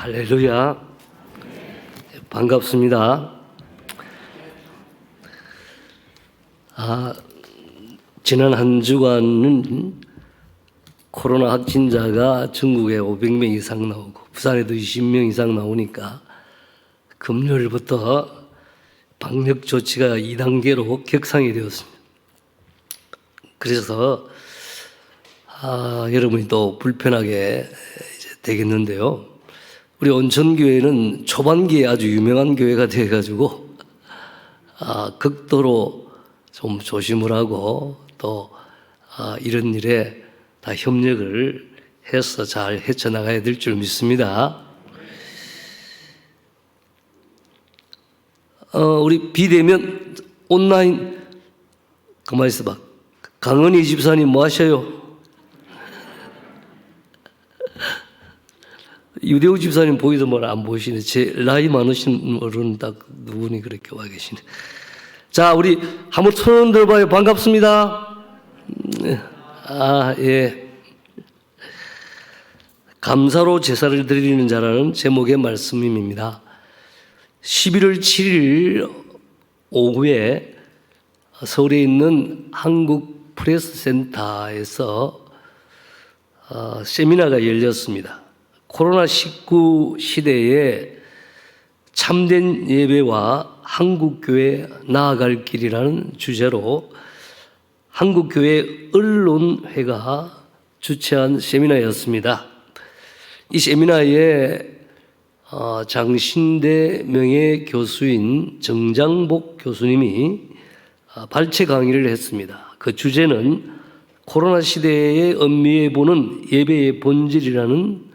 할렐루야. 반갑습니다. 지난 한 주간은 코로나 확진자가 전국에 500명 이상 나오고 부산에도 20명 이상 나오니까 금요일부터 방역 조치가 2단계로 격상이 되었습니다. 그래서 여러분이 또 불편하게 되겠는데요. 우리 온천교회는 초반기에 아주 유명한 교회가 되어가지고 극도로 좀 조심을 하고 또 이런 일에 다 협력을 해서 잘 헤쳐나가야 될 줄 믿습니다. 우리 비대면 온라인 가만히 있어봐. 강은희 집사님 뭐 하셔요? 유대우 집사님 보이도 뭘 안 보시네. 제 나이 많으신 어른 딱 누구니 그렇게 와 계시네. 자, 우리 한번 손 들어봐요. 반갑습니다. 예. 감사로 제사를 드리는 자라는 제목의 말씀입니다. 11월 7일 오후에 서울에 있는 한국 프레스센터에서 세미나가 열렸습니다. 코로나19 시대에 참된 예배와 한국교회 나아갈 길이라는 주제로 한국교회 언론회가 주최한 세미나였습니다. 이 세미나에 장신대 명예교수인 정장복 교수님이 발췌 강의를 했습니다. 그 주제는 코로나 시대에 엄미해 보는 예배의 본질이라는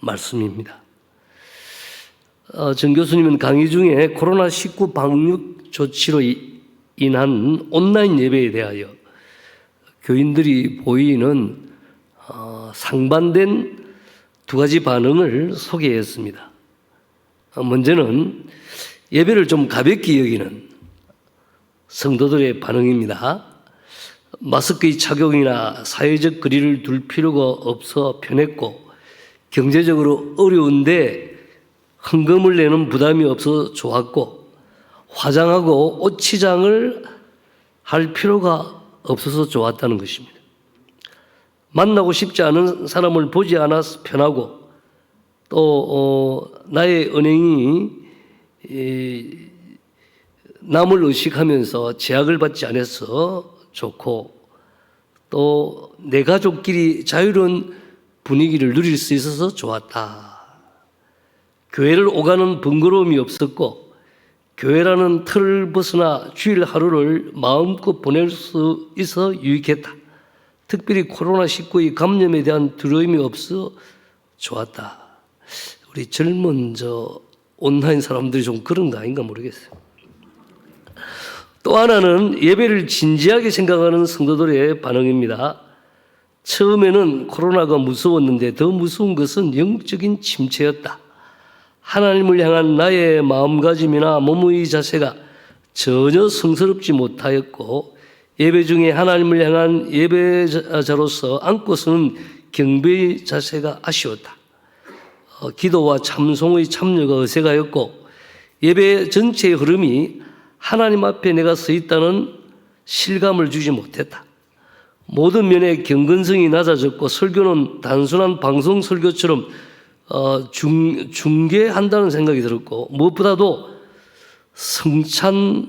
말씀입니다. 정 교수님은 강의 중에 코로나19 방역 조치로 인한 온라인 예배에 대하여 교인들이 보이는 상반된 두 가지 반응을 소개했습니다. 먼저는 예배를 좀 가볍게 여기는 성도들의 반응입니다. 마스크의 착용이나 사회적 거리를 둘 필요가 없어 편했고 경제적으로 어려운데 헌금을 내는 부담이 없어 좋았고 화장하고 옷치장을 할 필요가 없어서 좋았다는 것입니다. 만나고 싶지 않은 사람을 보지 않아서 편하고 또 나의 은행이 남을 의식하면서 제약을 받지 않아서 좋고 또 내 가족끼리 자유로운 분위기를 누릴 수 있어서 좋았다. 교회를 오가는 번거로움이 없었고 교회라는 틀을 벗어나 주일 하루를 마음껏 보낼 수 있어 유익했다. 특별히 코로나19의 감염에 대한 두려움이 없어 좋았다. 우리 젊은 온라인 사람들이 좀 그런 거 아닌가 모르겠어요. 또 하나는 예배를 진지하게 생각하는 성도들의 반응입니다. 처음에는 코로나가 무서웠는데 더 무서운 것은 영적인 침체였다. 하나님을 향한 나의 마음가짐이나 몸의 자세가 전혀 성스럽지 못하였고 예배 중에 하나님을 향한 예배자로서 안고 서는 경배의 자세가 아쉬웠다. 기도와 참송의 참여가 어색하였고 예배 전체의 흐름이 하나님 앞에 내가 서 있다는 실감을 주지 못했다. 모든 면에 경건성이 낮아졌고 설교는 단순한 방송 설교처럼 중계한다는 생각이 들었고 무엇보다도 성찬식을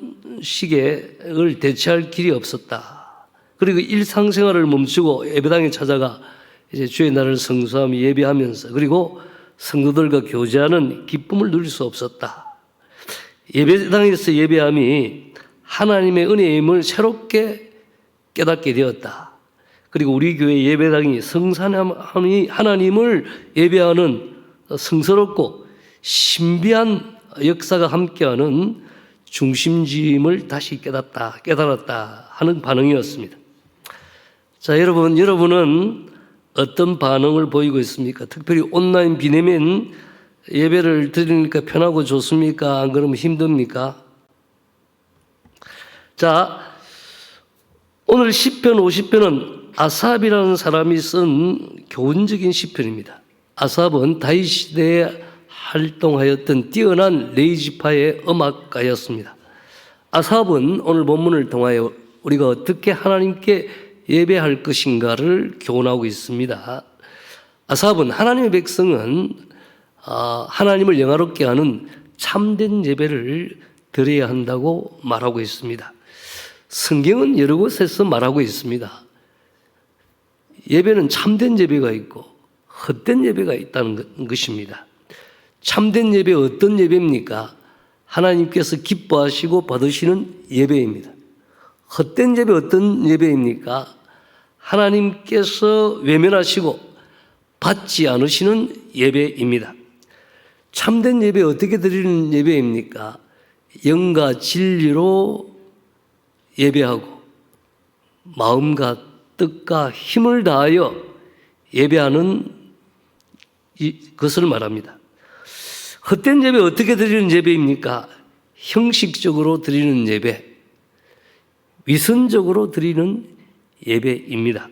대체할 길이 없었다. 그리고 일상생활을 멈추고 예배당에 찾아가 이제 주의 날을 성수하며 예배하면서 그리고 성도들과 교제하는 기쁨을 누릴 수 없었다. 예배당에서 예배함이 하나님의 은혜임을 새롭게 깨닫게 되었다. 그리고 우리 교회 예배당이 성삼위 하나님을 예배하는 성스럽고 신비한 역사가 함께하는 중심지임을 다시 깨달았다 하는 반응이었습니다. 자, 여러분은 어떤 반응을 보이고 있습니까? 특별히 온라인 비대면 예배를 드리니까 편하고 좋습니까? 안 그러면 힘듭니까? 자, 오늘 시편 50편은 아삽이라는 사람이 쓴 교훈적인 시편입니다. 아삽은 다윗 시대에 활동하였던 뛰어난 레이지파의 음악가였습니다. 아삽은 오늘 본문을 통하여 우리가 어떻게 하나님께 예배할 것인가를 교훈하고 있습니다. 아삽은 하나님의 백성은 하나님을 영화롭게 하는 참된 예배를 드려야 한다고 말하고 있습니다. 성경은 여러 곳에서 말하고 있습니다. 예배는 참된 예배가 있고 헛된 예배가 있다는 것입니다. 참된 예배 어떤 예배입니까? 하나님께서 기뻐하시고 받으시는 예배입니다. 헛된 예배 어떤 예배입니까? 하나님께서 외면하시고 받지 않으시는 예배입니다. 참된 예배 어떻게 드리는 예배입니까? 영과 진리로 예배하고 마음과 뜻과 힘을 다하여 예배하는 것을 말합니다. 헛된 예배 어떻게 드리는 예배입니까? 형식적으로 드리는 예배, 위선적으로 드리는 예배입니다.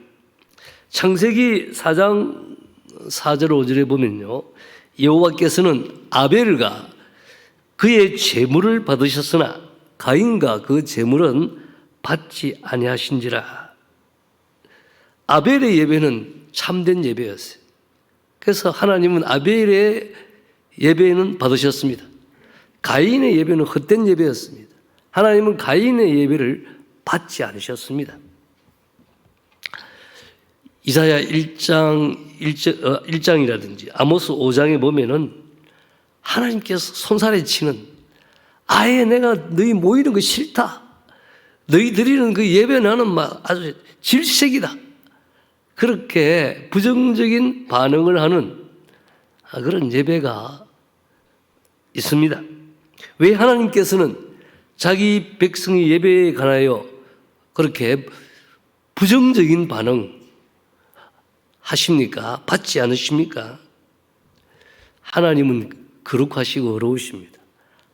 창세기 4장 4절 5절에 보면요, 여호와께서는 아벨과 그의 제물을 받으셨으나 가인과 그 제물은 받지 아니하신지라. 아벨의 예배는 참된 예배였어요. 그래서 하나님은 아벨의 예배는 받으셨습니다. 가인의 예배는 헛된 예배였습니다. 하나님은 가인의 예배를 받지 않으셨습니다. 이사야 1장이라든지 아모스 5장에 보면은 하나님께서 손살에 치는, 아예 내가 너희 모이는 거 싫다, 너희 드리는 그 예배 나는 막 아주 질색이다, 그렇게 부정적인 반응을 하는 그런 예배가 있습니다. 왜 하나님께서는 자기 백성의 예배에 관하여 그렇게 부정적인 반응 하십니까? 받지 않으십니까? 하나님은 거룩하시고 어려우십니다.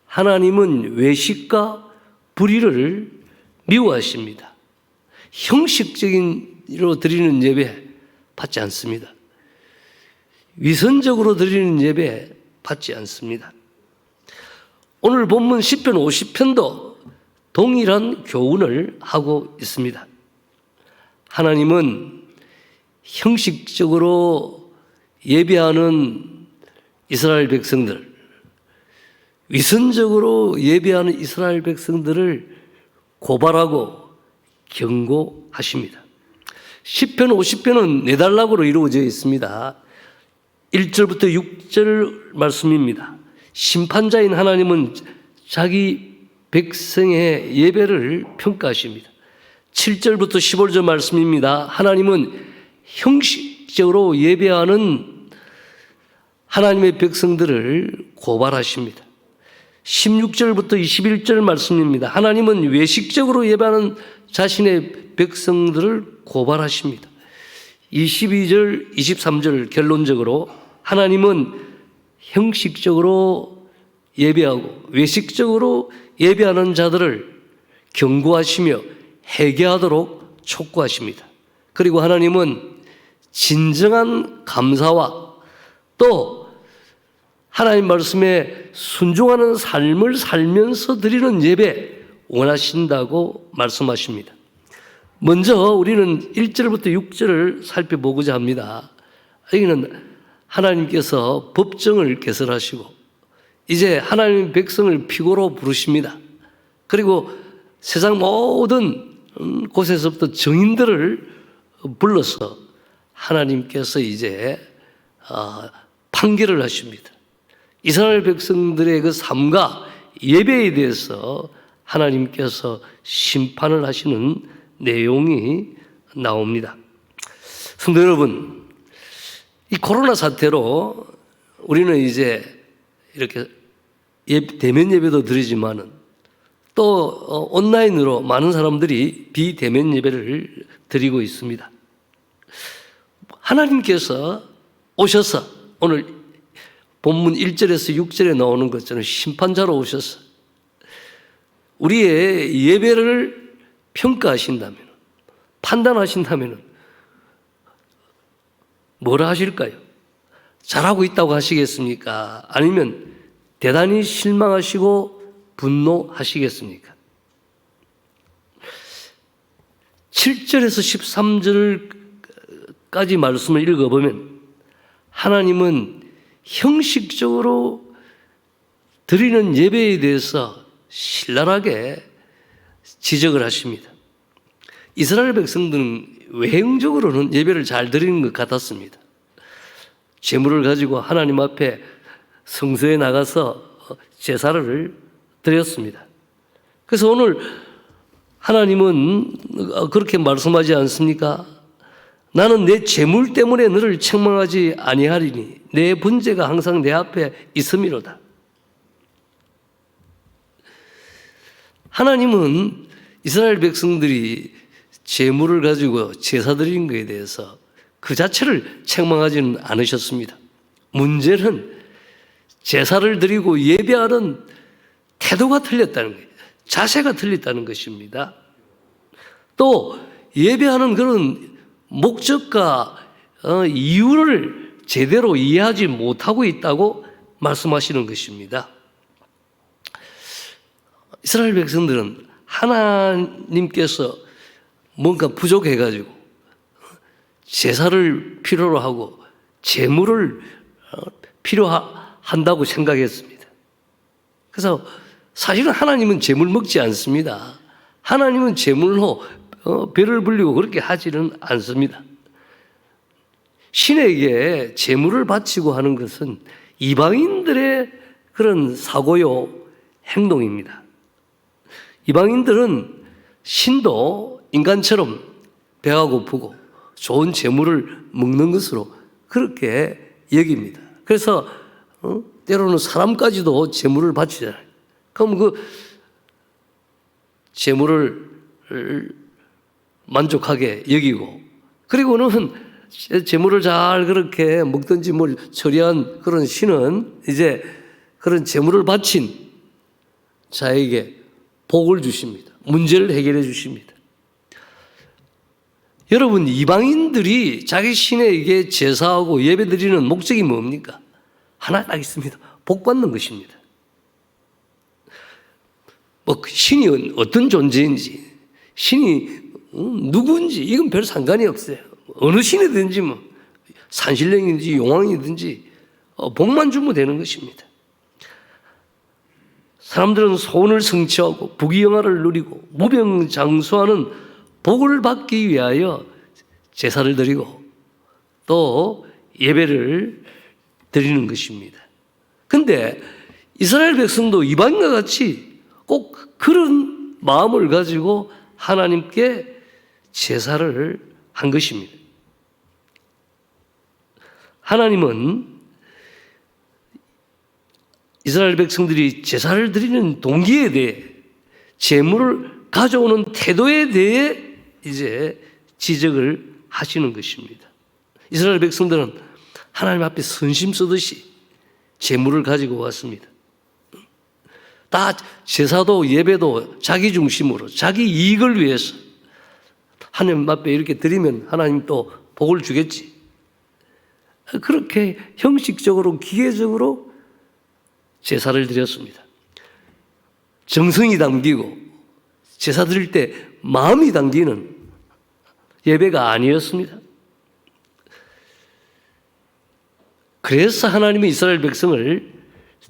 하나님은 외식과 불의를 미워하십니다. 형식적인로 드리는 예배 받지 않습니다. 위선적으로 드리는 예배 받지 않습니다. 오늘 본문 시편 50편도 동일한 교훈을 하고 있습니다. 하나님은 형식적으로 예배하는 이스라엘 백성들, 위선적으로 예배하는 이스라엘 백성들을 고발하고 경고하십니다. 시편 50편은 4단락으로 이루어져 있습니다. 1절부터 6절 말씀입니다. 심판자인 하나님은 자기 백성의 예배를 평가하십니다. 7절부터 15절 말씀입니다. 하나님은 형식적으로 예배하는 하나님의 백성들을 고발하십니다. 16절부터 21절 말씀입니다. 하나님은 외식적으로 예배하는 자신의 백성들을 고발하십니다. 22절, 23절 결론적으로 하나님은 형식적으로 예배하고 외식적으로 예배하는 자들을 경고하시며 회개하도록 촉구하십니다. 그리고 하나님은 진정한 감사와 또 하나님 말씀에 순종하는 삶을 살면서 드리는 예배 원하신다고 말씀하십니다. 먼저 우리는 1절부터 6절을 살펴보고자 합니다. 여기는 하나님께서 법정을 개설하시고 이제 하나님의 백성을 피고로 부르십니다. 그리고 세상 모든 곳에서부터 증인들을 불러서 하나님께서 이제 판결을 하십니다. 이스라엘 백성들의 그 삶과 예배에 대해서 하나님께서 심판을 하시는 내용이 나옵니다. 성도 여러분, 이 코로나 사태로 우리는 이제 이렇게 대면 예배도 드리지만은 또 온라인으로 많은 사람들이 비대면 예배를 드리고 있습니다. 하나님께서 오셔서 오늘 본문 1절에서 6절에 나오는 것처럼 심판자로 오셔서 우리의 예배를 평가하신다면, 판단하신다면 뭐라 하실까요? 잘하고 있다고 하시겠습니까? 아니면 대단히 실망하시고 분노하시겠습니까? 7절에서 13절까지 말씀을 읽어보면 하나님은 형식적으로 드리는 예배에 대해서 신랄하게 지적을 하십니다. 이스라엘 백성들은 외형적으로는 예배를 잘 드리는 것 같았습니다. 제물을 가지고 하나님 앞에 성소에 나가서 제사를 드렸습니다. 그래서 오늘 하나님은 그렇게 말씀하지 않습니까? 나는 내 재물 때문에 너를 책망하지 아니하리니 내 번제가 항상 내 앞에 있음이로다. 하나님은 이스라엘 백성들이 재물을 가지고 제사 드린 것에 대해서 그 자체를 책망하지는 않으셨습니다. 문제는 제사를 드리고 예배하는 태도가 틀렸다는 거예요. 자세가 틀렸다는 것입니다. 또 예배하는 그런 목적과 이유를 제대로 이해하지 못하고 있다고 말씀하시는 것입니다. 이스라엘 백성들은 하나님께서 뭔가 부족해가지고 제사를 필요로 하고 제물을 필요한다고 생각했습니다. 그래서 사실은 하나님은 제물 먹지 않습니다. 하나님은 제물로 배를 불리고 그렇게 하지는 않습니다. 신에게 제물을 바치고 하는 것은 이방인들의 그런 사고요 행동입니다. 이방인들은 신도 인간처럼 배가 고프고 좋은 재물을 먹는 것으로 그렇게 여깁니다. 그래서 때로는 사람까지도 재물을 바치잖아요. 그럼 그 재물을 만족하게 여기고 그리고는 재물을 잘 그렇게 먹든지 뭘 처리한 그런 신은 이제 그런 재물을 바친 자에게 복을 주십니다. 문제를 해결해 주십니다. 여러분, 이방인들이 자기 신에게 제사하고 예배드리는 목적이 뭡니까? 하나 딱 있습니다. 복 받는 것입니다. 뭐 신이 어떤 존재인지, 신이 누구인지 이건 별 상관이 없어요. 어느 신이든지 뭐 산신령인지 용왕이든지 복만 주면 되는 것입니다. 사람들은 소원을 성취하고 부귀영화를 누리고 무병장수하는 복을 받기 위하여 제사를 드리고 또 예배를 드리는 것입니다. 그런데 이스라엘 백성도 이방인과 같이 꼭 그런 마음을 가지고 하나님께 제사를 한 것입니다. 하나님은 이스라엘 백성들이 제사를 드리는 동기에 대해 제물을 가져오는 태도에 대해 이제 지적을 하시는 것입니다. 이스라엘 백성들은 하나님 앞에 선심 쓰듯이 제물을 가지고 왔습니다. 다 제사도 예배도 자기 중심으로 자기 이익을 위해서 하나님 앞에 이렇게 드리면 하나님 또 복을 주겠지. 그렇게 형식적으로 기계적으로 제사를 드렸습니다. 정성이 담기고 제사 드릴 때 마음이 담기는 예배가 아니었습니다. 그래서 하나님이 이스라엘 백성을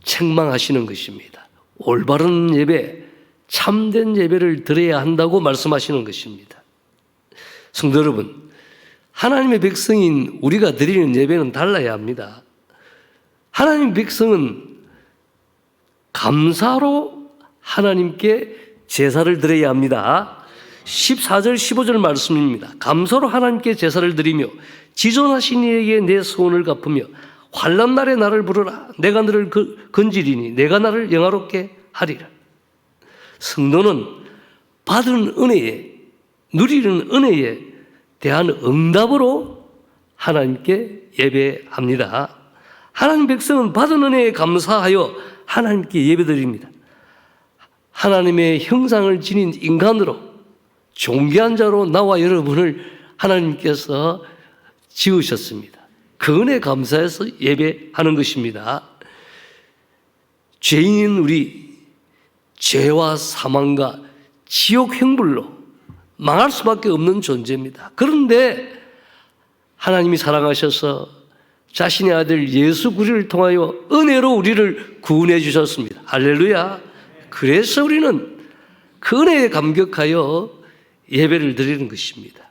책망하시는 것입니다. 올바른 예배, 참된 예배를 드려야 한다고 말씀하시는 것입니다. 성도 여러분, 하나님의 백성인 우리가 드리는 예배는 달라야 합니다. 하나님의 백성은 감사로 하나님께 제사를 드려야 합니다. 14절 15절 말씀입니다. 감사로 하나님께 제사를 드리며 지존하신 이에게 내 소원을 갚으며 환난 날에 나를 부르라. 내가 너를 건지리니 내가 나를 영화롭게 하리라. 성도는 받은 은혜에 누리는 은혜에 대한 응답으로 하나님께 예배합니다. 하나님 백성은 받은 은혜에 감사하여 하나님께 예배드립니다. 하나님의 형상을 지닌 인간으로 존귀한 자로 나와 여러분을 하나님께서 지으셨습니다. 그 은혜 감사해서 예배하는 것입니다. 죄인인 우리, 죄와 사망과 지옥 형벌로 망할 수밖에 없는 존재입니다. 그런데 하나님이 사랑하셔서 자신의 아들 예수 그리스도를 통하여 은혜로 우리를 구원해 주셨습니다. 할렐루야. 그래서 우리는 그 은혜에 감격하여 예배를 드리는 것입니다.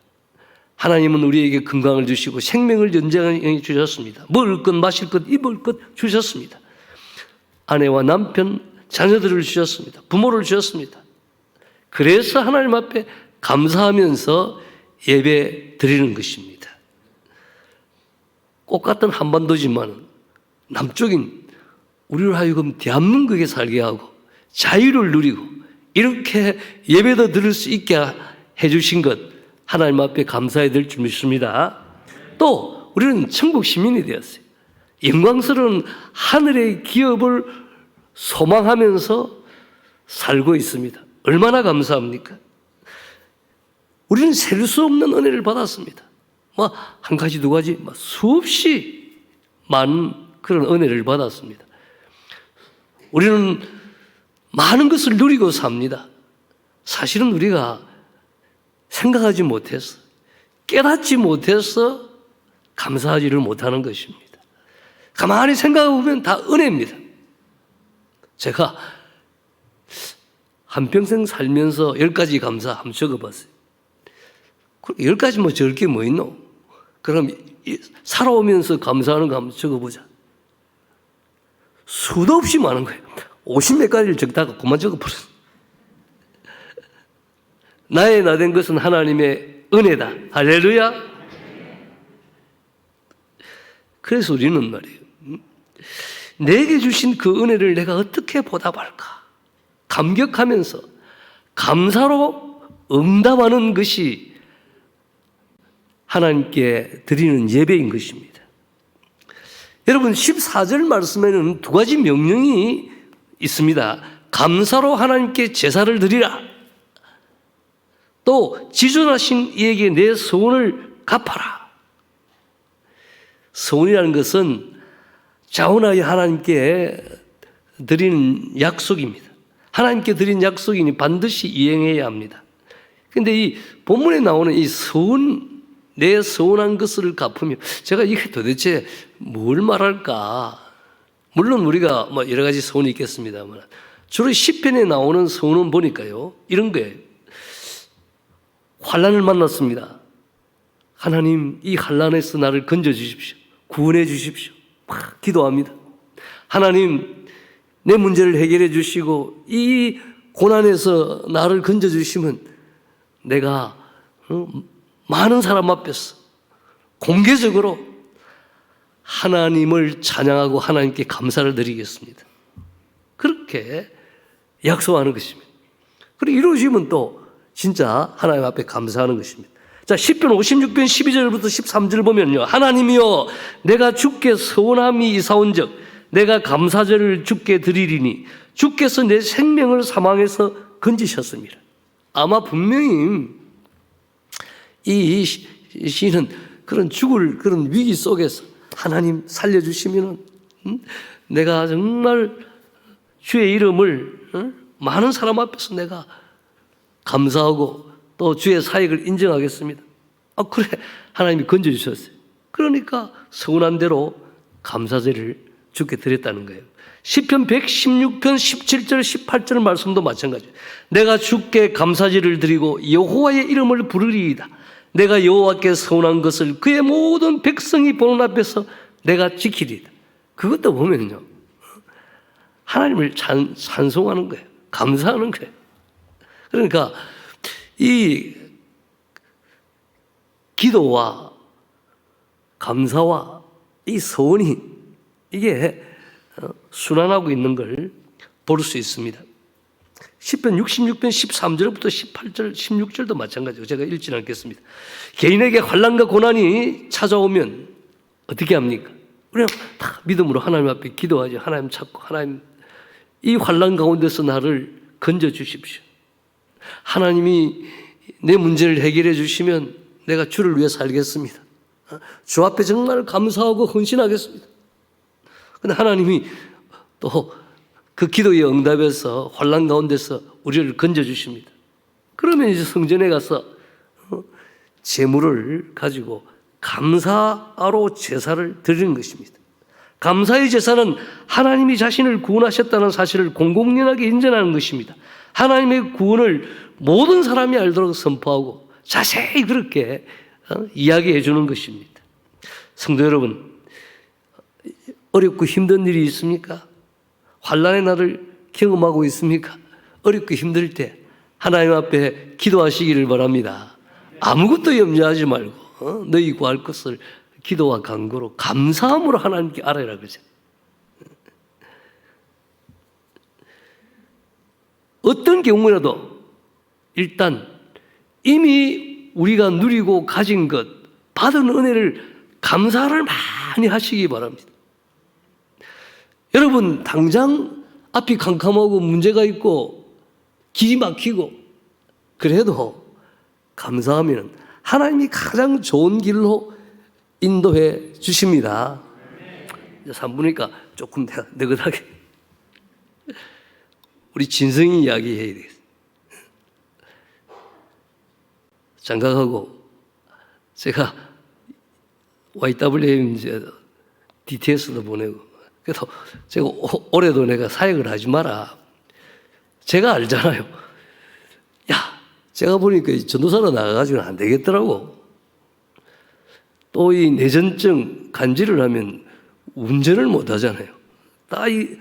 하나님은 우리에게 건강을 주시고 생명을 연장해 주셨습니다. 먹을 것, 마실 것, 입을 것 주셨습니다. 아내와 남편, 자녀들을 주셨습니다. 부모를 주셨습니다. 그래서 하나님 앞에 감사하면서 예배 드리는 것입니다. 꽃같은 한반도지만 남쪽인 우리를 하여금 대한민국에 살게 하고 자유를 누리고 이렇게 예배도 드릴 수 있게 해주신 것 하나님 앞에 감사해야 될 줄 믿습니다. 또 우리는 천국 시민이 되었어요. 영광스러운 하늘의 기업을 소망하면서 살고 있습니다. 얼마나 감사합니까? 우리는 셀 수 없는 은혜를 받았습니다. 한 가지, 두 가지, 수없이 많은 그런 은혜를 받았습니다. 우리는 많은 것을 누리고 삽니다. 사실은 우리가 생각하지 못해서, 깨닫지 못해서 감사하지를 못하는 것입니다. 가만히 생각해 보면 다 은혜입니다. 제가 한평생 살면서 10가지 감사 한번 적어봤어요. 10가지 뭐 적을 게 뭐 있노? 그럼 살아오면서 감사하는 거 한번 적어보자. 수도 없이 많은 거예요. 50몇 가지를 적다가 그만 적어버렸어요. 나의 나된 것은 하나님의 은혜다. 할렐루야. 그래서 우리는 말이에요. 내게 주신 그 은혜를 내가 어떻게 보답할까? 감격하면서 감사로 응답하는 것이 하나님께 드리는 예배인 것입니다. 여러분 14절 말씀에는 두 가지 명령이 있습니다. 감사로 하나님께 제사를 드리라. 또 지존하신 이에게 내 소원을 갚아라. 소원이라는 것은 자원하여 하나님께 드리는 약속입니다. 하나님께 드린 약속이니 반드시 이행해야 합니다. 그런데 이 본문에 나오는 이 소원, 내 소원한 것을 갚으며, 제가 이게 도대체 뭘 말할까? 물론 우리가 여러 가지 소원이 있겠습니다만 주로 시편에 나오는 소원은 보니까요 이런 거예요. 환난을 만났습니다. 하나님, 이 환난에서 나를 건져 주십시오. 구원해 주십시오. 막 기도합니다. 하나님, 내 문제를 해결해 주시고 이 고난에서 나를 건져 주시면 내가 많은 사람 앞에서 공개적으로 하나님을 찬양하고 하나님께 감사를 드리겠습니다. 그렇게 약속하는 것입니다. 그리고 이루어지면 또 진짜 하나님 앞에 감사하는 것입니다. 자, 시편 56편 12절부터 13절 보면요. 하나님이여, 내가 주께 서원함이 이사온즉 내가 감사절을 주께 드리리니 주께서 내 생명을 사망에서 건지셨습니다. 아마 분명히 이 시인은 그런 죽을 그런 위기 속에서 하나님 살려주시면은 내가 정말 주의 이름을 많은 사람 앞에서 내가 감사하고 또 주의 사역을 인정하겠습니다. 그래, 하나님이 건져주셨어요. 그러니까 서운한 대로 감사제를 주께 드렸다는 거예요. 시편 116편 17절 18절 말씀도 마찬가지예요. 내가 주께 감사제를 드리고 여호와의 이름을 부르리이다. 내가 여호와께 서운한 것을 그의 모든 백성이 보는 앞에서 내가 지키리이다. 그것도 보면요, 하나님을 찬송하는 거예요. 감사하는 거예요. 그러니까 이 기도와 감사와 이 소원이 이게 순환하고 있는 걸 볼 수 있습니다. 시편 66편 13절부터 18절 16절도 마찬가지고 제가 읽지는 않겠습니다. 개인에게 환난과 고난이 찾아오면 어떻게 합니까? 우리는 다 믿음으로 하나님 앞에 기도하죠. 하나님 찾고, 하나님 이 환난 가운데서 나를 건져 주십시오. 하나님이 내 문제를 해결해 주시면 내가 주를 위해 살겠습니다. 주 앞에 정말 감사하고 헌신하겠습니다. 근데 하나님이 또 그 기도의 응답에서 환난 가운데서 우리를 건져주십니다. 그러면 이제 성전에 가서 제물을 가지고 감사로 제사를 드리는 것입니다. 감사의 제사는 하나님이 자신을 구원하셨다는 사실을 공공연하게 인정하는 것입니다. 하나님의 구원을 모든 사람이 알도록 선포하고 자세히 그렇게 이야기해 주는 것입니다. 성도 여러분, 어렵고 힘든 일이 있습니까? 환난의 날을 경험하고 있습니까? 어렵고 힘들 때 하나님 앞에 기도하시기를 바랍니다. 아무것도 염려하지 말고 너희 구할 것을 기도와 간구로 감사함으로 하나님께 알아라 그러죠. 어떤 경우라도 일단 이미 우리가 누리고 가진 것, 받은 은혜를 감사를 많이 하시기 바랍니다. 여러분, 당장 앞이 캄캄하고 문제가 있고 길이 막히고 그래도 감사하면 하나님이 가장 좋은 길로 인도해 주십니다. 3부니까 조금 느긋하게 우리 진성이 이야기해야 되겠어요. 장가가고 제가 YWM 이제 DTS도 보내고 그래서 제가 올해도 내가 사역을 하지 마라. 제가 알잖아요. 야, 제가 보니까 전도사로 나가가지고는 안 되겠더라고. 또 이 내전증 간질을 하면 운전을 못 하잖아요. 딱 이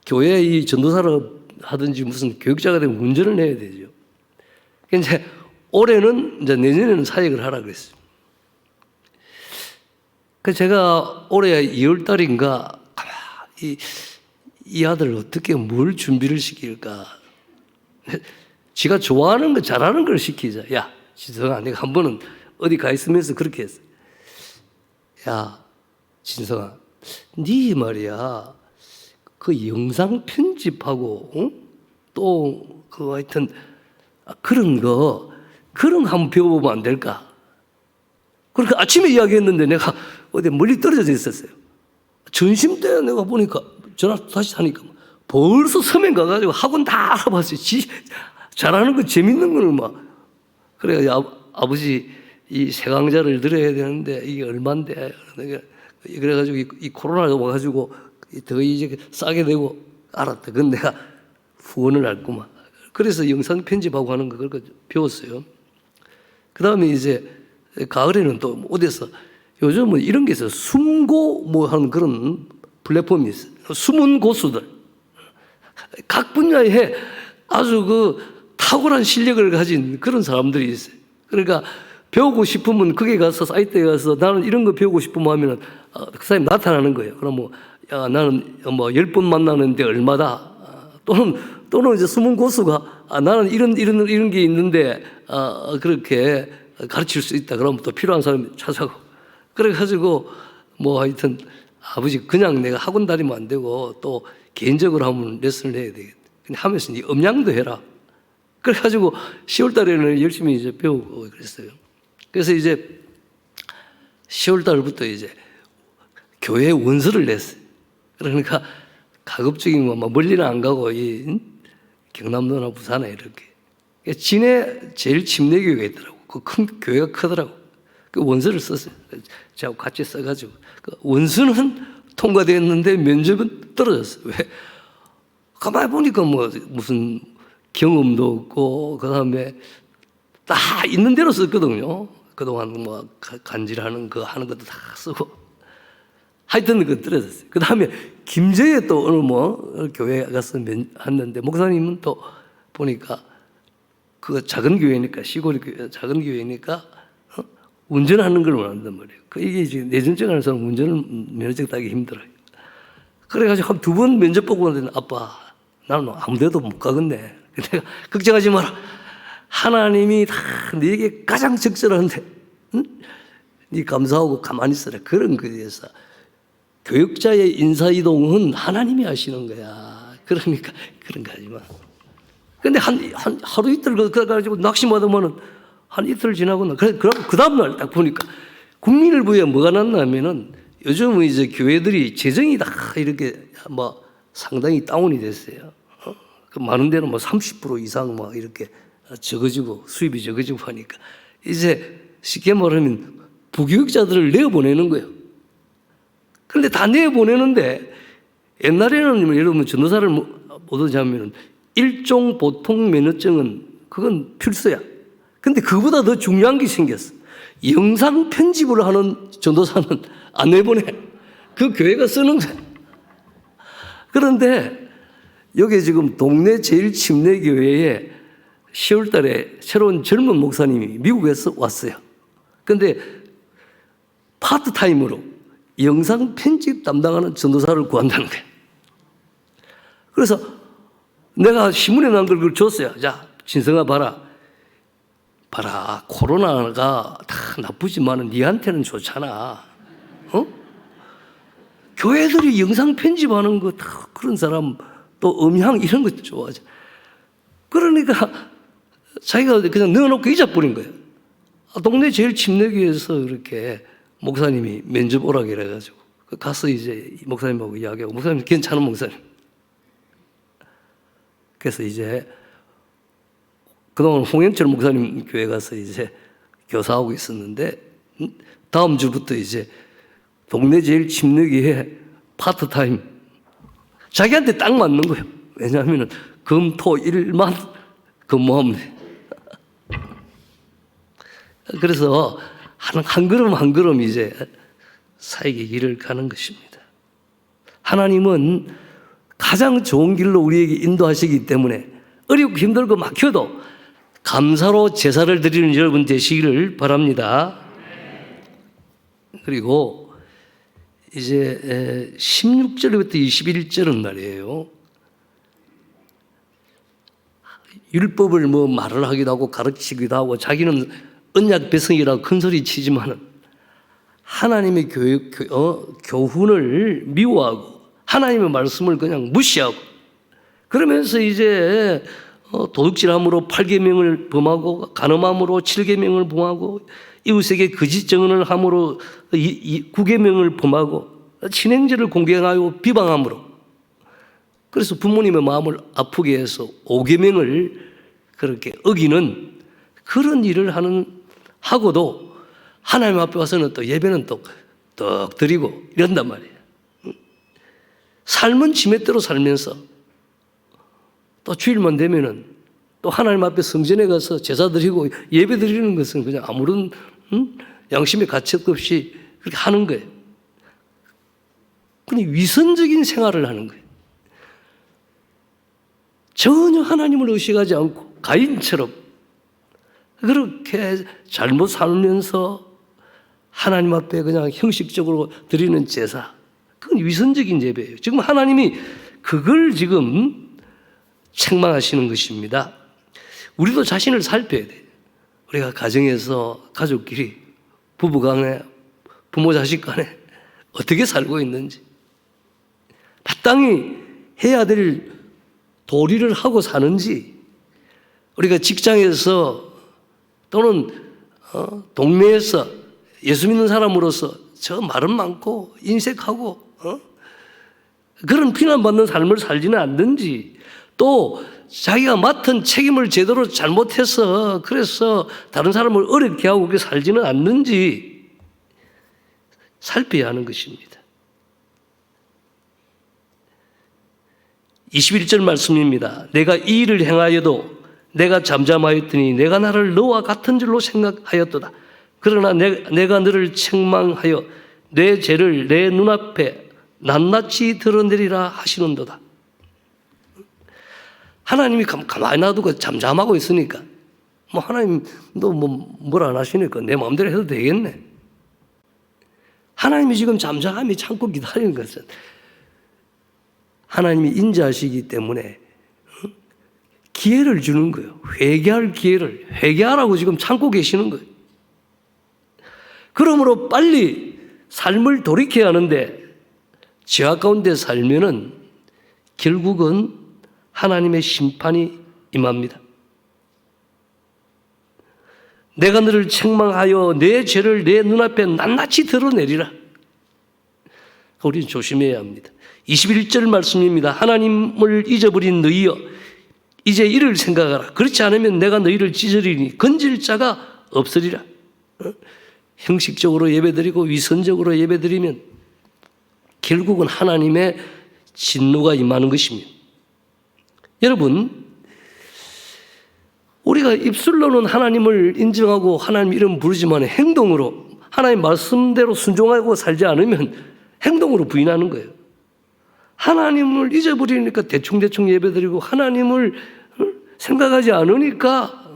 교회 이 전도사로 하든지 무슨 교육자가 되면 운전을 해야 되죠. 이제 올해는 이제 내년에는 사역을 하라 그랬어요. 그래서 제가 올해 2월 달인가 이 아들 어떻게 뭘 준비를 시킬까? 지가 좋아하는 거 잘하는 걸 시키자. 야, 진성아, 내가 한 번은 어디 가 있으면서 그렇게 했어. 야, 진성아, 네 말이야. 그 영상 편집하고 또 그 하여튼 그런 거 한번 배워보면 안 될까? 그러니까 아침에 이야기했는데 내가 어디 멀리 떨어져 있었어요. 점심 때 내가 보니까 전화 다시 하니까 벌써 서면 가가지고 학원 다 알아봤어요. 잘하는 거 재밌는 걸 막. 그래가지고 아버지 이 세 강좌를 들어야 되는데 이게 얼만데. 그래가지고 이 코로나가 와가지고 더 이제 싸게 되고 알았다. 그건 내가 후원을 할구만. 그래서 영상 편집하고 하는 거 그걸 배웠어요. 그 다음에 이제 가을에는 또 어디서 요즘은 이런 게 있어요. 숨고 뭐 하는 그런 플랫폼이 있어요. 숨은 고수들. 각 분야에 아주 그 탁월한 실력을 가진 그런 사람들이 있어요. 그러니까 배우고 싶으면 거기 가서 사이트에 가서 나는 이런 거 배우고 싶으면 하면은 그 사람이 나타나는 거예요. 그럼 뭐 야, 나는 뭐 10번 만나는데 얼마다. 또는 이제 숨은 고수가 나는 이런 게 있는데 그렇게 가르칠 수 있다. 그러면 또 필요한 사람이 찾아가고. 그래가지고 뭐 하여튼 아버지 그냥 내가 학원 다니면 안 되고 또 개인적으로 하면 레슨을 해야 되겠다. 근데 하면서 네 음량도 해라. 그래가지고 10월 달에는 열심히 이제 배우고 그랬어요. 그래서 이제 10월 달부터 이제 교회에 원서를 냈어요. 그러니까 가급적이면 뭐 멀리는 안 가고 이 경남도나 부산에 이렇게 진해 제일 침례 교회가 있더라고. 그 큰 교회가 크더라고. 그 원서를 썼어요. 제가 같이 써가지고 그 원서는 통과됐는데 면접은 떨어졌어요. 왜? 가만히 보니까 뭐 무슨 경험도 없고 그 다음에 다 있는 대로 썼거든요. 그동안 뭐 간질하는 거 하는 것도 다 쓰고 하여튼 그 떨어졌어요. 그 다음에 김제에 또 어느 뭐 교회 가서 했는데 목사님은 또 보니까 그 작은 교회니까 시골 교회 작은 교회니까 운전하는 걸 원한단 말이에요. 이게 이제 내전증 하는 사람 운전을 면허증 따기 힘들어요. 그래가지고 한 2번 면접 보고 왔는데 아빠 나는 아무데도 못 가겠네. 내가 걱정하지 마라. 하나님이 다 네게 가장 적절한데 응? 네 감사하고 가만히 있어라. 그런 거에서 교육자의 인사이동은 하나님이 하시는 거야. 그러니까 그런 거 하지 마. 근데 하루 이틀 그래가지고 낙심받으면은 한 이틀 지나고 그럼 그 다음날 딱 보니까 국민일보에 뭐가 났냐면은 요즘은 이제 교회들이 재정이 다 이렇게 뭐 상당히 다운이 됐어요. 그 많은 데는 뭐 30% 이상 막 이렇게 적어지고 수입이 적어지고 하니까 이제 쉽게 말하면 부교육자들을 내보내는 거예요. 그런데 다 내보내는데 옛날에는 여러분 전도사를 못 오자면은 일종 보통 면허증은 그건 필수야. 근데 그보다 더 중요한 게 생겼어. 영상 편집을 하는 전도사는 안 내보내. 그 교회가 쓰는 거야. 그런데 여기 지금 동네 제일 침례 교회에 10월 달에 새로운 젊은 목사님이 미국에서 왔어요. 근데 파트타임으로 영상 편집 담당하는 전도사를 구한다는 거예요. 그래서 내가 신문에 난 걸 줬어요. 자, 진성아 봐라. 코로나가 다 나쁘지만 니한테는 좋잖아. 교회들이 영상 편집하는 거 다 그런 사람 또 음향 이런 거 좋아하죠. 그러니까 자기가 그냥 넣어놓고 잊어버린 거예요. 동네 제일 침례교회에서 이렇게 목사님이 면접 오라고 그래가지고 가서 이제 목사님하고 이야기하고 목사님 괜찮은 목사님. 그래서 이제 그동안 홍영철 목사님 교회 가서 이제 교사하고 있었는데 다음 주부터 이제 동네 제일 침례교회 파트타임 자기한테 딱 맞는 거예요. 왜냐하면 금, 토, 일만 근무하면 돼. 그래서 한 걸음 한 걸음 이제 사역의 길을 가는 것입니다. 하나님은 가장 좋은 길로 우리에게 인도하시기 때문에 어렵고 힘들고 막혀도 감사로 제사를 드리는 여러분 되시기를 바랍니다. 그리고 이제 16절부터 21절은 말이에요. 율법을 뭐 말을 하기도 하고 가르치기도 하고 자기는 언약 백성이라고 큰 소리 치지만은 하나님의 교훈을 미워하고 하나님의 말씀을 그냥 무시하고 그러면서 이제 도둑질함으로 8계명을 범하고 간음함으로 7계명을 범하고 이웃에게 거짓 증언을 함으로 9계명을 범하고 친행죄를 공경하여 비방함으로 그래서 부모님의 마음을 아프게 해서 5계명을 그렇게 어기는 그런 일을 하고도 하나님 앞에 와서는 또 예배는 떡 드리고 이런단 말이에요. 삶은 지멋대로 살면서 또 주일만 되면은 또 하나님 앞에 성전에 가서 제사 드리고 예배 드리는 것은 그냥 아무런 양심의 가책 없이 그렇게 하는 거예요. 그냥 위선적인 생활을 하는 거예요. 전혀 하나님을 의식하지 않고 가인처럼 그렇게 잘못 살면서 하나님 앞에 그냥 형식적으로 드리는 제사 그건 위선적인 예배예요. 지금 하나님이 그걸 지금 책망하시는 것입니다. 우리도 자신을 살펴야 돼요. 우리가 가정에서 가족끼리 부부 간에 부모 자식 간에 어떻게 살고 있는지 마땅히 해야 될 도리를 하고 사는지 우리가 직장에서 또는 동네에서 예수 믿는 사람으로서 저 말은 많고 인색하고 그런 비난받는 삶을 살지는 않는지 또 자기가 맡은 책임을 제대로 잘못해서 그래서 다른 사람을 어렵게 하고 그렇게 살지는 않는지 살펴야 하는 것입니다. 21절 말씀입니다. 내가 이 일을 행하여도 내가 잠잠하였더니 내가 나를 너와 같은 줄로 생각하였도다. 그러나 내가 너를 책망하여 내 죄를 내 눈앞에 낱낱이 드러내리라 하시는도다. 하나님이 가만히 놔두고 잠잠하고 있으니까 뭐 하나님도 뭘 안 하시니까 내 마음대로 해도 되겠네. 하나님이 지금 잠잠히 참고 기다리는 것은 하나님이 인자하시기 때문에 기회를 주는 거예요. 회개할 기회를. 회개하라고 지금 참고 계시는 거예요. 그러므로 빨리 삶을 돌이켜야 하는데 죄악 가운데 살면은 결국은 하나님의 심판이 임합니다. 내가 너를 책망하여 내 죄를 내 눈앞에 낱낱이 드러내리라. 우리는 조심해야 합니다. 21절 말씀입니다. 하나님을 잊어버린 너희여 이제 이를 생각하라. 그렇지 않으면 내가 너희를 찢으리니 건질 자가 없으리라. 형식적으로 예배드리고 위선적으로 예배드리면 결국은 하나님의 진노가 임하는 것입니다. 여러분, 우리가 입술로는 하나님을 인정하고 하나님 이름 부르지만 행동으로 하나님 말씀대로 순종하고 살지 않으면 행동으로 부인하는 거예요. 하나님을 잊어버리니까 대충대충 예배드리고 하나님을 생각하지 않으니까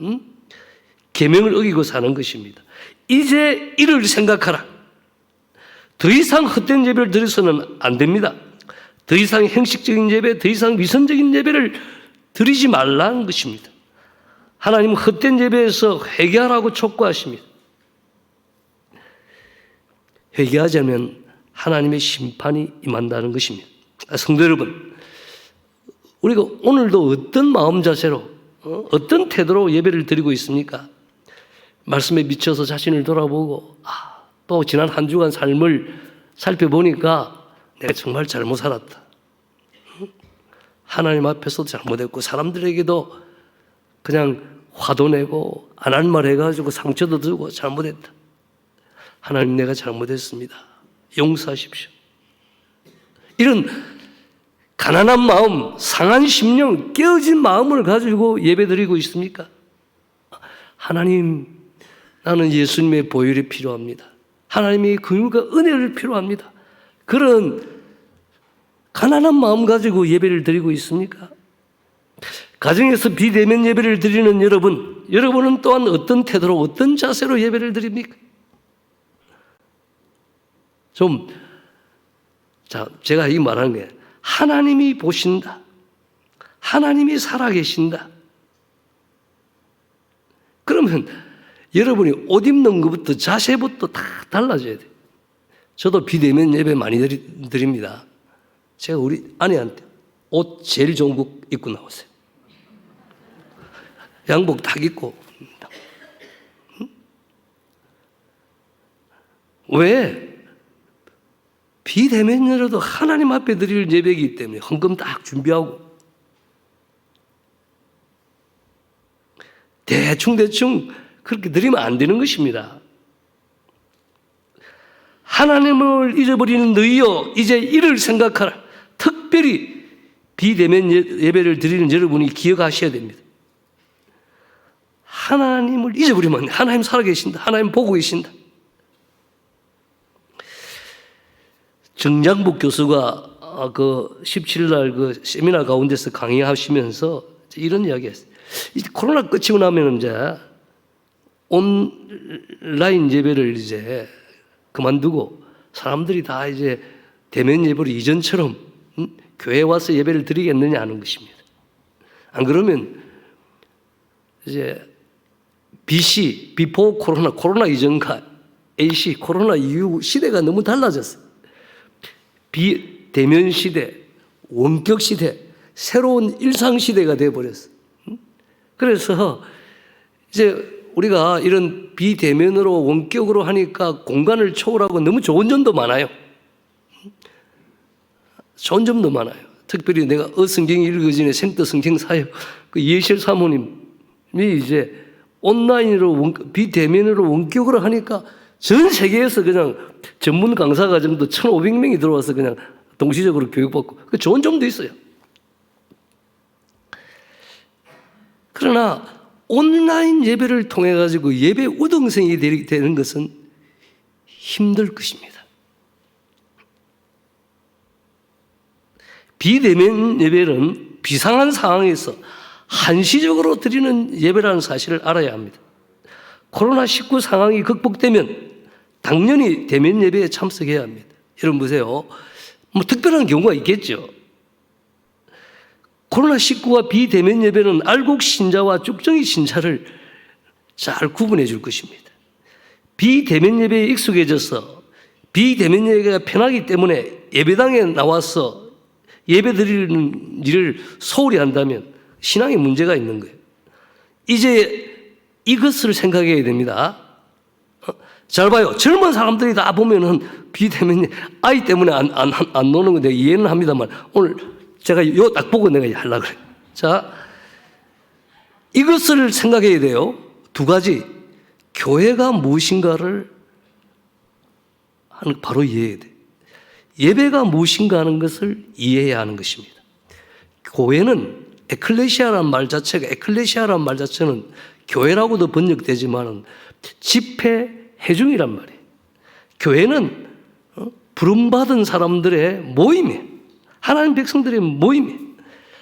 계명을 어기고 사는 것입니다. 이제 이를 생각하라. 더 이상 헛된 예배를 드려서는 안 됩니다. 더 이상 형식적인 예배, 더 이상 위선적인 예배를 드리지 말라는 것입니다. 하나님은 헛된 예배에서 회개하라고 촉구하십니다. 회개하지 않으면 하나님의 심판이 임한다는 것입니다. 성도 여러분, 우리가 오늘도 어떤 마음 자세로 어떤 태도로 예배를 드리고 있습니까? 말씀에 미쳐서 자신을 돌아보고 또 지난 한 주간 삶을 살펴보니까 내가 정말 잘못 살았다. 하나님 앞에서도 잘못했고 사람들에게도 그냥 화도 내고 안 할 말 해가지고 상처도 주고 잘못했다. 하나님 내가 잘못했습니다. 용서하십시오. 이런 가난한 마음, 상한 심령, 깨어진 마음을 가지고 예배드리고 있습니까? 하나님, 나는 예수님의 보혈이 필요합니다. 하나님의 긍휼과 은혜를 필요합니다. 그런 가난한 마음 가지고 예배를 드리고 있습니까? 가정에서 비대면 예배를 드리는 여러분은 또한 어떤 태도로 어떤 자세로 예배를 드립니까? 제가 이 말하는 게 하나님이 보신다. 하나님이 살아계신다. 그러면 여러분이 옷 입는 것부터 자세부터 다 달라져야 돼요. 저도 비대면 예배 많이 드립니다. 제가 우리 아내한테 옷 제일 좋은 거 입고 나오세요. 양복 딱 입고. 왜? 비대면이라도 하나님 앞에 드릴 예배이기 때문에 헌금 딱 준비하고 대충 그렇게 드리면 안 되는 것입니다. 하나님을 잊어버리는 너희여 이제 이를 생각하라. 특별히 비대면 예배를 드리는 여러분이 기억하셔야 됩니다. 하나님을 잊어버리면 하나님 살아계신다. 하나님 보고 계신다. 정장복 교수가 그 17일 그 세미나 가운데서 강의하시면서 이런 이야기 했어요. 이제 코로나 끝이고 나면 이제 온라인 예배를 이제 그만두고 사람들이 다 이제 대면 예배로 이전처럼 교회에 와서 예배를 드리겠느냐 하는 것입니다. 안 그러면 이제 BC, 비포 코로나 이전과 AC, 코로나 이후 시대가 너무 달라졌어요. 비대면 시대, 원격 시대, 새로운 일상 시대가 되어버렸어요. 그래서 이제 우리가 이런 비대면으로 원격으로 하니까 공간을 초월하고 너무 좋은 점도 많아요. 좋은 점도 많아요. 특별히 내가 성경이 읽어지는 생터 성경 사역 그 예실 사모님이 이제 온라인으로 비대면으로 원격으로 하니까 전 세계에서 그냥 전문 강사 과정도 1,500명이 들어와서 그냥 동시적으로 교육받고 그 좋은 점도 있어요. 그러나 온라인 예배를 통해 가지고 예배 우등생이 되는 것은 힘들 것입니다. 비대면 예배는 비상한 상황에서 한시적으로 드리는 예배라는 사실을 알아야 합니다. 코로나19 상황이 극복되면 당연히 대면 예배에 참석해야 합니다. 여러분 보세요. 뭐 특별한 경우가 있겠죠. 코로나19와 비대면 예배는 알곡 신자와 쭉정이 신자를 잘 구분해 줄 것입니다. 비대면 예배에 익숙해져서 비대면 예배가 편하기 때문에 예배당에 나와서 예배 드리는 일을 소홀히 한다면 신앙에 문제가 있는 거예요. 이제 이것을 생각해야 됩니다. 잘 봐요. 젊은 사람들이 다 보면은 비대면 아이 때문에 안 노는 거 내가 이해는 합니다만 오늘 제가 요 딱 보고 내가 하려고 그래요. 자, 이것을 생각해야 돼요. 두 가지. 교회가 무엇인가를 바로 이해해야 돼요. 예배가 무엇인가 하는 것을 이해해야 하는 것입니다. 교회는 에클레시아라는 말 자체는 교회라고도 번역되지만 집회 회중이란 말이에요. 교회는 부름받은 사람들의 모임이에요. 하나님 백성들의 모임이에요.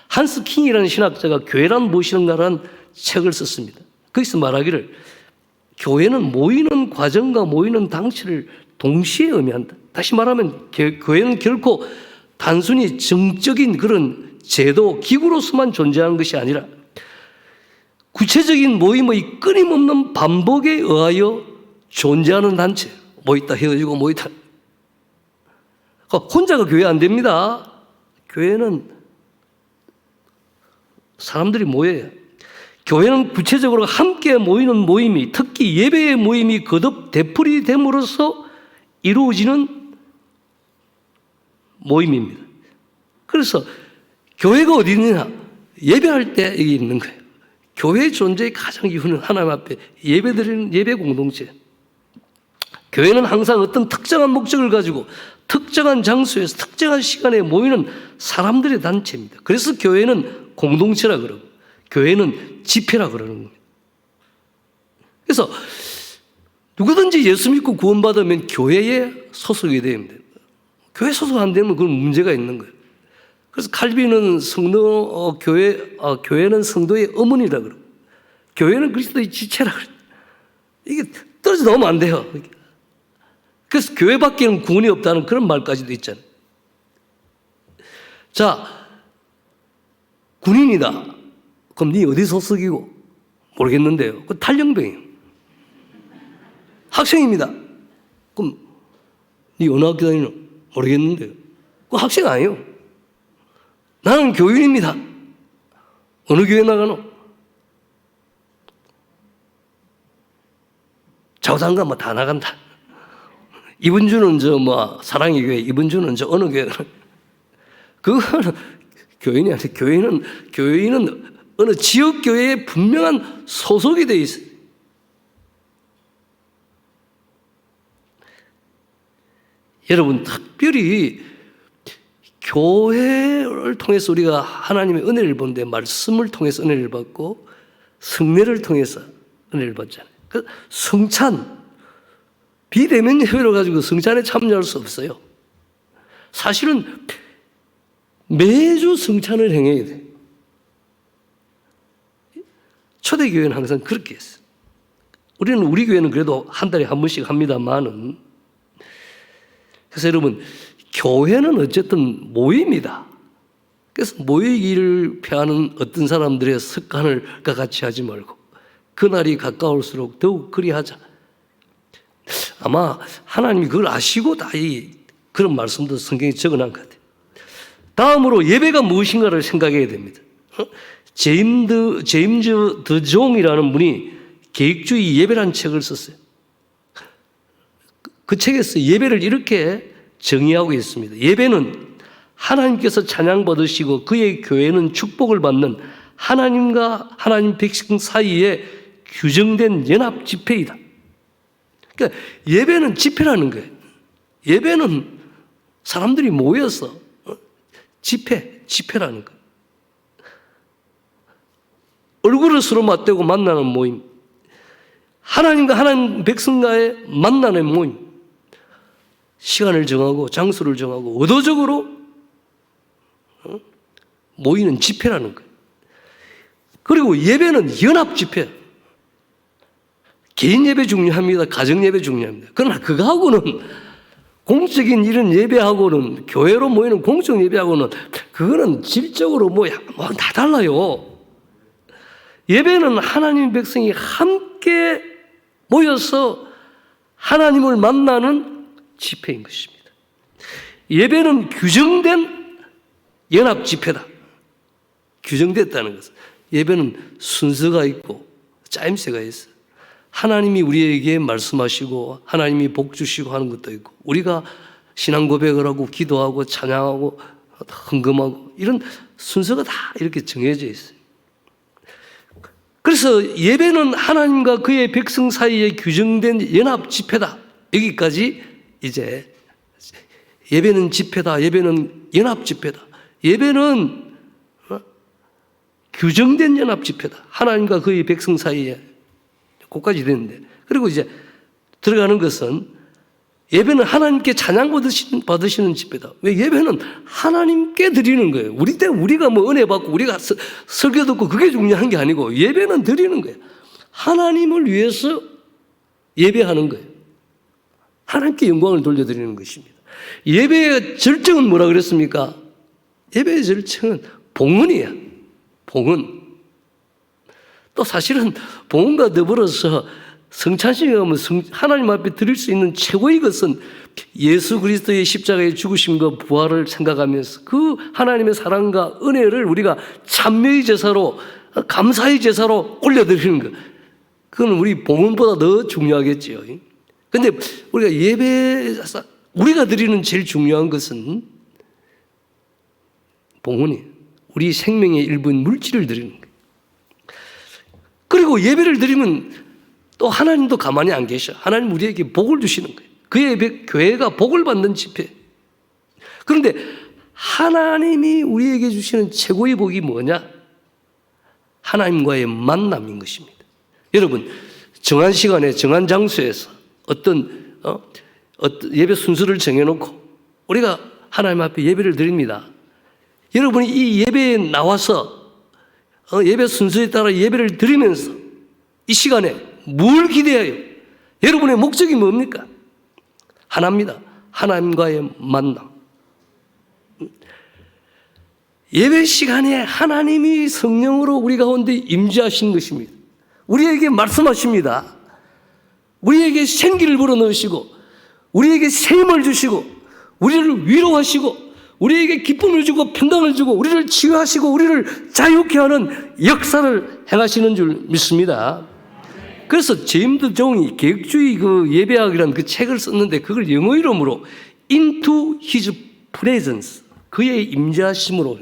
한스 킹이라는 신학자가 교회란 무엇인가라는 책을 썼습니다. 거기서 말하기를 교회는 모이는 과정과 모이는 당시를 동시에 의미한다. 다시 말하면 교회는 결코 단순히 정적인 그런 제도, 기구로서만 존재하는 것이 아니라 구체적인 모임의 끊임없는 반복에 의하여 존재하는 단체. 모였다 헤어지고 모였다. 혼자가 교회 안 됩니다. 교회는 사람들이 모여요. 교회는 구체적으로 함께 모이는 모임이, 특히 예배의 모임이 거듭 되풀이 됨으로써 이루어지는 모임입니다. 그래서 교회가 어디 있느냐? 예배할 때 여기 있는 거예요. 교회의 존재의 가장 이유는 하나님 앞에 예배드리는 예배 공동체. 교회는 항상 어떤 특정한 목적을 가지고 특정한 장소에서 특정한 시간에 모이는 사람들의 단체입니다. 그래서 교회는 공동체라 그러고 교회는 집회라 그러는 겁니다. 그래서 누구든지 예수 믿고 구원받으면 교회에 소속이 돼야 됩니다. 교회 소속 안 되면 그건 문제가 있는 거예요. 그래서 칼빈은 교회는 성도의 어머니라 그러고 교회는 그리스도의 지체라 그래요. 이게 떨어져 나오면 안 돼요. 그래서 교회밖에는 구원이 없다는 그런 말까지도 있잖아요. 자, 군인이다. 그럼 네 어디 소속이고? 모르겠는데요. 그 탈영병이에요. 학생입니다. 그럼 네 어느 학교 다니노? 모르겠는데요. 그 학생 아니에요. 나는 교인입니다. 어느 교회 나가노? 좌우상가 뭐 다 나간다. 이번 주는 사랑의 교회, 이번 주는 어느 교회. 그거는 교인이 아니에요. 교인은 어느 지역 교회에 분명한 소속이 되어 있어요. 여러분, 특별히 교회를 통해서 우리가 하나님의 은혜를 보는데 말씀을 통해서 은혜를 받고 성례를 통해서 은혜를 받잖아요. 그 성찬, 비대면 예배를 가지고 성찬에 참여할 수 없어요. 사실은 매주 성찬을 행해야 돼요. 초대교회는 항상 그렇게 했어요. 우리 교회는 그래도 한 달에 한 번씩 합니다만은. 그래서 여러분, 교회는 어쨌든 모임이다. 그래서 모이기를 피하는 어떤 사람들의 습관을 같이 하지 말고 그날이 가까울수록 더욱 그리하자. 아마 하나님이 그걸 아시고 다 그런 말씀도 성경에 적어놓은 것 같아요. 다음으로 예배가 무엇인가를 생각해야 됩니다. 제임즈 더 종이라는 분이 계획주의 예배라는 책을 썼어요. 그 책에서 예배를 이렇게 정의하고 있습니다. 예배는 하나님께서 찬양받으시고 그의 교회는 축복을 받는 하나님과 하나님 백성 사이에 규정된 연합 집회이다. 그러니까 예배는 집회라는 거예요. 예배는 사람들이 모여서 집회라는 거예요. 얼굴을 서로 맞대고 만나는 모임. 하나님과 하나님 백성과의 만나는 모임. 시간을 정하고 장소를 정하고 의도적으로 모이는 집회라는 거예요. 그리고 예배는 연합 집회. 개인 예배 중요합니다. 가정 예배 중요합니다. 그러나 그거하고는 공적인 이런 예배하고는 교회로 모이는 공적 예배하고는 그거는 질적으로 다 달라요. 예배는 하나님 백성이 함께 모여서 하나님을 만나는 집회인 것입니다. 예배는 규정된 연합 집회다. 규정됐다는 것은 예배는 순서가 있고 짜임새가 있어. 하나님이 우리에게 말씀하시고 하나님이 복 주시고 하는 것도 있고 우리가 신앙 고백을 하고 기도하고 찬양하고 헌금하고 이런 순서가 다 이렇게 정해져 있어요. 그래서 예배는 하나님과 그의 백성 사이에 규정된 연합 집회다. 여기까지 이제 예배는 집회다. 예배는 연합 집회다. 예배는 규정된 연합 집회다. 하나님과 그의 백성 사이에 거기까지 되는데 그리고 이제 들어가는 것은 예배는 하나님께 찬양 받으시는 집회다. 왜 예배는 하나님께 드리는 거예요. 우리가 뭐 은혜 받고 우리가 설교 듣고 그게 중요한 게 아니고 예배는 드리는 거예요. 하나님을 위해서 예배하는 거예요. 하나님께 영광을 돌려드리는 것입니다. 예배의 절정은 뭐라 그랬습니까? 예배의 절정은 봉헌이야. 봉헌. 또 사실은 봉헌과 더불어서 성찬식에 가면 하나님 앞에 드릴 수 있는 최고의 것은 예수 그리스도의 십자가의 죽으심과 부활을 생각하면서 그 하나님의 사랑과 은혜를 우리가 찬미의 제사로 감사의 제사로 올려드리는 것. 그건 우리 봉헌보다 더 중요하겠지요. 그런데 우리가 우리가 드리는 제일 중요한 것은 봉헌이에요. 우리 생명의 일부인 물질을 드리는 거예요. 그리고 예배를 드리면 또 하나님도 가만히 안 계셔. 하나님 우리에게 복을 주시는 거예요. 그의 교회가 복을 받는 집회. 그런데 하나님이 우리에게 주시는 최고의 복이 뭐냐? 하나님과의 만남인 것입니다. 여러분, 정한 시간에 정한 장소에서 어떤 예배 순서를 정해놓고 우리가 하나님 앞에 예배를 드립니다. 여러분이 이 예배에 나와서 예배 순서에 따라 예배를 드리면서 이 시간에 뭘 기대해요? 여러분의 목적이 뭡니까? 하나입니다. 하나님과의 만남. 예배 시간에 하나님이 성령으로 우리 가운데 임재하신 것입니다. 우리에게 말씀하십니다. 우리에게 생기를 불어넣으시고 우리에게 셈을 주시고 우리를 위로하시고 우리에게 기쁨을 주고 평강을 주고 우리를 치유하시고 우리를 자유케 하는 역사를 행하시는 줄 믿습니다. 그래서 제임스 종이 계획주의 그 예배학이라는 그 책을 썼는데 그걸 영어 이름으로 Into His Presence, 그의 임재하심으로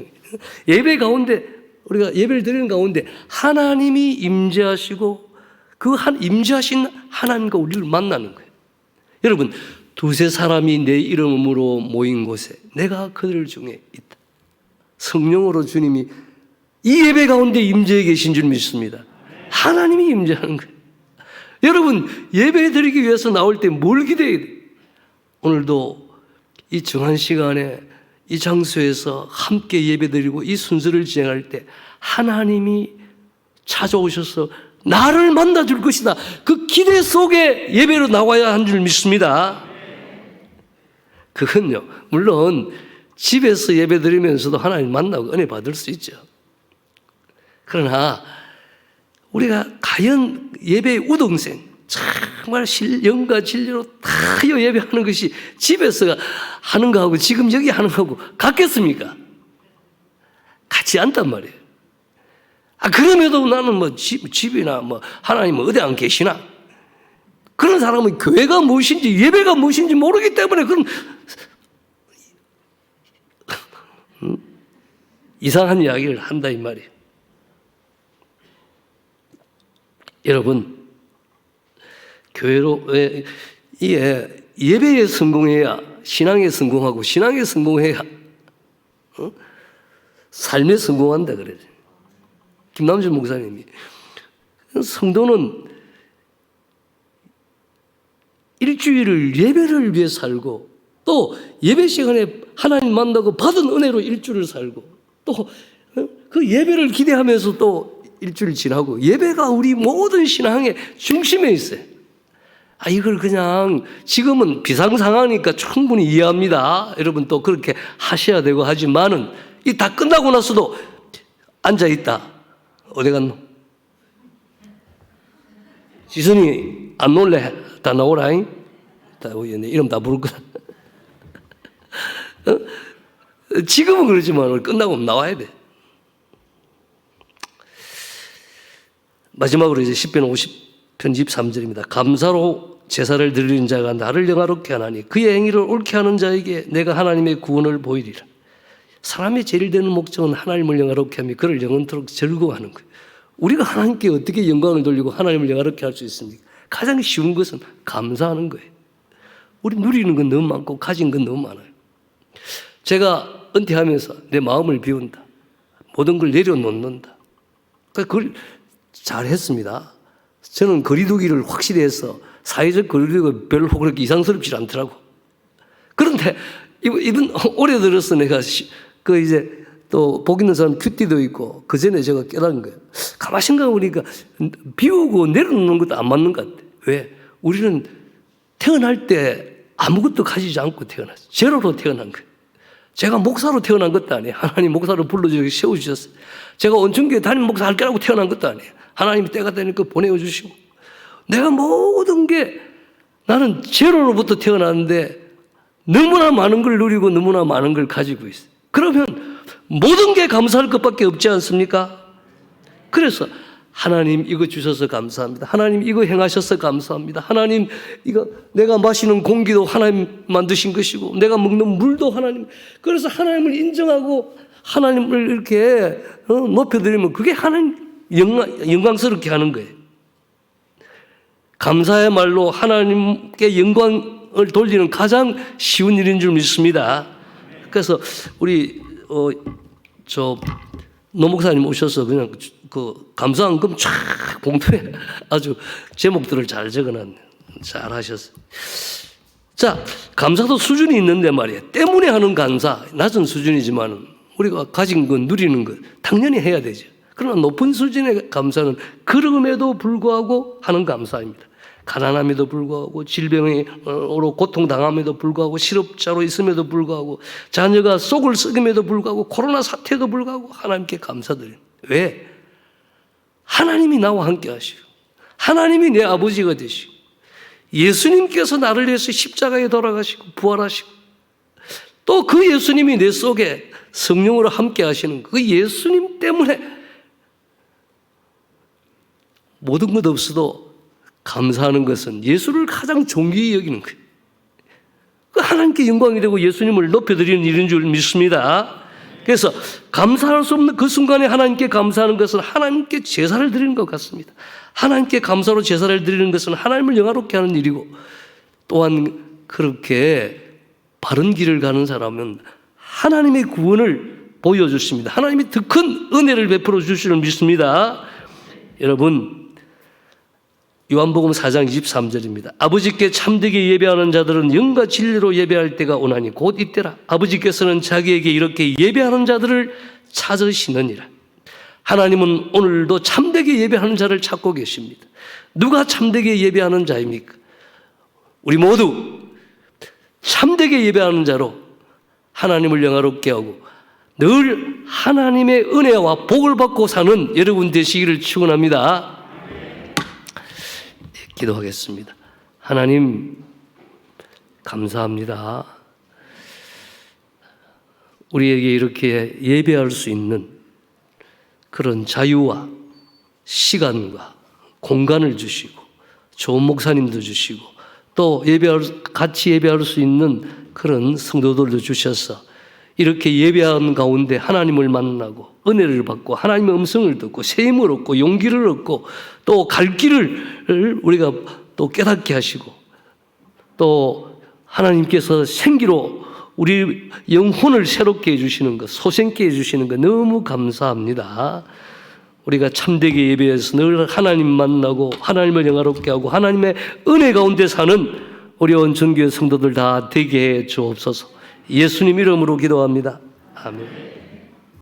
예배 가운데 우리가 예배를 드리는 가운데 하나님이 임재하시고 그 임재하신 하나님과 우리를 만나는 거예요. 여러분, 두세 사람이 내 이름으로 모인 곳에 내가 그들 중에 있다. 성령으로 주님이 이 예배 가운데 임재해 계신 줄 믿습니다. 하나님이 임재하는 거예요. 여러분, 예배 드리기 위해서 나올 때 뭘 기대해야 돼요? 오늘도 이 정한 시간에 이 장소에서 함께 예배 드리고 이 순서를 진행할 때 하나님이 찾아오셔서 나를 만나줄 것이다. 그 기대 속에 예배로 나와야 한 줄 믿습니다. 그건요, 물론 집에서 예배 드리면서도 하나님 만나고 은혜 받을 수 있죠. 그러나 우리가 과연 예배의 우동생, 정말 영과 진리로 다 예배하는 것이 집에서 하는 거하고 지금 여기 하는 거하고 같겠습니까? 같지 않단 말이에요. 그럼에도 나는 뭐 집이나 뭐 하나님 어디 안 계시나? 그런 사람은 교회가 무엇인지 예배가 무엇인지 모르기 때문에 그런 이상한 이야기를 한다 이 말이에요. 여러분, 교회로 예배에 성공해야 신앙에 성공하고 신앙에 성공해야 삶에 성공한다 그래요. 김남준 목사님이 성도는 일주일을 예배를 위해 살고 또 예배 시간에 하나님 만나고 받은 은혜로 일주일을 살고 또 그 예배를 기대하면서 또 일주일 지나고 예배가 우리 모든 신앙의 중심에 있어요. 이걸 그냥 지금은 비상 상황이니까 충분히 이해합니다. 여러분 또 그렇게 하셔야 되고 하지만은 이 다 끝나고 나서도 앉아 있다. 어디 갔노? 지선이 안 놀래? 다 나오라잉? 다 이름 다 부를 거다. 지금은 그렇지만 끝나고 나와야 돼. 마지막으로 이제 10편 편집 3절입니다. 감사로 제사를 드리는 자가 나를 영화롭게 하나니 그의 행위를 옳게 하는 자에게 내가 하나님의 구원을 보이리라. 사람의 제일 되는 목적은 하나님을 영화롭게 하며 그를 영원토록 즐거워하는 거예요. 우리가 하나님께 어떻게 영광을 돌리고 하나님을 영화롭게 할 수 있습니까? 가장 쉬운 것은 감사하는 거예요. 우리 누리는 건 너무 많고 가진 건 너무 많아요. 제가 은퇴하면서 내 마음을 비운다. 모든 걸 내려놓는다. 그걸 잘했습니다. 저는 거리두기를 확실히 해서 사회적 거리두기가 별로 그렇게 이상스럽지 않더라고. 그런데 이번 올해 들어서 내가 이제 또 복 있는 사람 큐티도 있고 그 전에 제가 깨달은 거예요. 가만히 생각해 보니까 비우고 내려놓는 것도 안 맞는 것 같아. 왜? 우리는 태어날 때 아무것도 가지지 않고 태어났어요. 제로로 태어난 거예요. 제가 목사로 태어난 것도 아니에요. 하나님 목사로 불러주시고 세워주셨어요. 제가 온천교회 담임 목사 할 거라고 태어난 것도 아니에요. 하나님이 때가 되니까 보내주시고 내가 모든 게 나는 제로로부터 태어났는데 너무나 많은 걸 누리고 너무나 많은 걸 가지고 있어요. 그러면 모든 게 감사할 것밖에 없지 않습니까? 그래서 하나님 이거 주셔서 감사합니다. 하나님 이거 행하셔서 감사합니다. 하나님 이거 내가 마시는 공기도 하나님 만드신 것이고 내가 먹는 물도 하나님. 그래서 하나님을 인정하고 하나님을 이렇게 높여드리면 그게 하나님 영광스럽게 하는 거예요. 감사야말로 하나님께 영광을 돌리는 가장 쉬운 일인 줄 믿습니다. 그래서 우리 노 목사님 오셔서 그냥 그 감사한금 쫙 봉투에 아주 제목들을 잘 적어놨네요. 잘 하셨어요. 자, 감사도 수준이 있는데 말이에요. 때문에 하는 감사, 낮은 수준이지만 우리가 가진 것, 누리는 것 당연히 해야 되죠. 그러나 높은 수준의 감사는 그럼에도 불구하고 하는 감사입니다. 가난함에도 불구하고 질병으로 고통당함에도 불구하고 실업자로 있음에도 불구하고 자녀가 속을 썩임에도 불구하고 코로나 사태에도 불구하고 하나님께 감사드립니다. 왜? 하나님이 나와 함께 하시고 하나님이 내 아버지가 되시고 예수님께서 나를 위해서 십자가에 돌아가시고 부활하시고 또 그 예수님이 내 속에 성령으로 함께 하시는 그 예수님 때문에 모든 것 없어도 감사하는 것은 예수를 가장 존귀히 여기는 거예요. 하나님께 영광이 되고 예수님을 높여드리는 일인 줄 믿습니다. 그래서 감사할 수 없는 그 순간에 하나님께 감사하는 것은 하나님께 제사를 드리는 것 같습니다. 하나님께 감사로 제사를 드리는 것은 하나님을 영화롭게 하는 일이고 또한 그렇게 바른 길을 가는 사람은 하나님의 구원을 보여주십니다. 하나님이 더 큰 은혜를 베풀어 주시는 믿습니다. 여러분 요한복음 4장 23절입니다. 아버지께 참되게 예배하는 자들은 영과 진리로 예배할 때가 오나니 곧 이때라. 아버지께서는 자기에게 이렇게 예배하는 자들을 찾으시느니라. 하나님은 오늘도 참되게 예배하는 자를 찾고 계십니다. 누가 참되게 예배하는 자입니까? 우리 모두 참되게 예배하는 자로 하나님을 영화롭게 하고 늘 하나님의 은혜와 복을 받고 사는 여러분 되시기를 축원합니다. 기도하겠습니다. 하나님 감사합니다. 우리에게 이렇게 예배할 수 있는 그런 자유와 시간과 공간을 주시고 좋은 목사님도 주시고 또 같이 예배할 수 있는 그런 성도들도 주셔서 이렇게 예배하는 가운데 하나님을 만나고 은혜를 받고 하나님의 음성을 듣고 새 힘을 얻고 용기를 얻고 또 갈 길을 우리가 또 깨닫게 하시고 또 하나님께서 생기로 우리 영혼을 새롭게 해주시는 것, 소생케 해주시는 것 너무 감사합니다. 우리가 참되게 예배해서 늘 하나님 만나고 하나님을 영화롭게 하고 하나님의 은혜 가운데 사는 우리 온천교회 성도들 다 되게 해 주옵소서. 예수님 이름으로 기도합니다. 아멘.